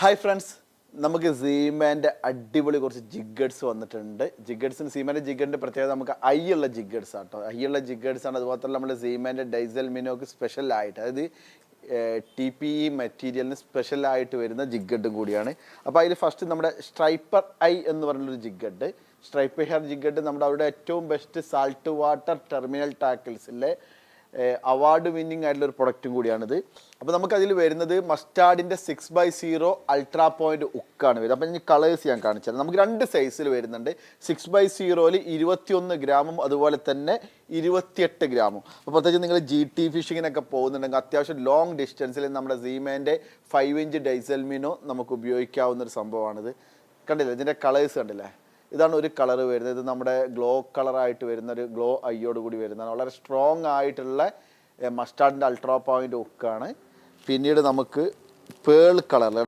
Hi friends, നമുക്ക് സീമാൻ്റെ അടിപൊളി കുറച്ച് ജിഗഡ്സ് വന്നിട്ടുണ്ട്. ജിഗഡ്സിന് സീമാൻ്റെ ജിഗഡിൻ്റെ പ്രത്യേകത നമുക്ക് ഉള്ള ജിഗഡ്സ് ആട്ടോ. ഉള്ള ജിഗഡ്സ് ആണ്. അതുപോലെ തന്നെ നമ്മൾ സീമാൻ്റെ ഡൈസൽ മിനോക്ക് സ്പെഷ്യലായിട്ട്, അതായത് TPE മെറ്റീരിയലിന് സ്പെഷ്യലായിട്ട് വരുന്ന ജിഗഡും കൂടിയാണ്. അപ്പോൾ അതിൽ ഫസ്റ്റ് നമ്മുടെ സ്ട്രൈപ്പർ എന്ന് പറഞ്ഞൊരു ജിഗഡ്, സ്ട്രൈപ്പർ ഹെയർ ജിഗഡ് നമ്മുടെ അവിടെ ഏറ്റവും ബെസ്റ്റ് സാൾട്ട് വാട്ടർ ടെർമിനൽ ടാക്കിൾസിലെ അവാർഡ് വിന്നിങ് ആയിട്ടുള്ള ഒരു പ്രൊഡക്റ്റും കൂടിയാണിത്. അപ്പോൾ നമുക്കതിൽ വരുന്നത് മസ്റ്റാർഡിൻ്റെ 6x0 അൾട്രാ പോയിൻറ്റ് ഉക്കാണ് വരുന്നത്. അപ്പോൾ ഇനി കളേഴ്സ് ഞാൻ കാണിച്ചാൽ നമുക്ക് രണ്ട് സൈസിൽ വരുന്നുണ്ട്. 6x0 21 ഗ്രാമും അതുപോലെ തന്നെ 28 ഗ്രാമും. അപ്പോൾ പ്രത്യേകിച്ച് നിങ്ങൾ GT ഫിഷിങ്ങിനൊക്കെ പോകുന്നുണ്ടെങ്കിൽ അത്യാവശ്യം ലോങ് ഡിസ്റ്റൻസിൽ നമ്മുടെ സീമാൻ്റെ 5 ഇഞ്ച് ഡൈസൽമിനോ നമുക്ക് ഉപയോഗിക്കാവുന്നൊരു സംഭവമാണിത്. കണ്ടില്ലേ, ഇതിൻ്റെ കളേഴ്സ് കണ്ടില്ലേ? ഇതാണ് ഒരു കളർ വരുന്നത്. ഇത് നമ്മുടെ ഗ്ലോ കളറായിട്ട് വരുന്ന ഒരു ഗ്ലോ ഐയോട് കൂടി വരുന്നതാണ്. വളരെ സ്ട്രോങ് ആയിട്ടുള്ള മസ്റ്റാർഡിൻ്റെ അൾട്രാ പോയിൻ്റ് ഉക്കാണ്. പിന്നീട് നമുക്ക് പേൾ കളർ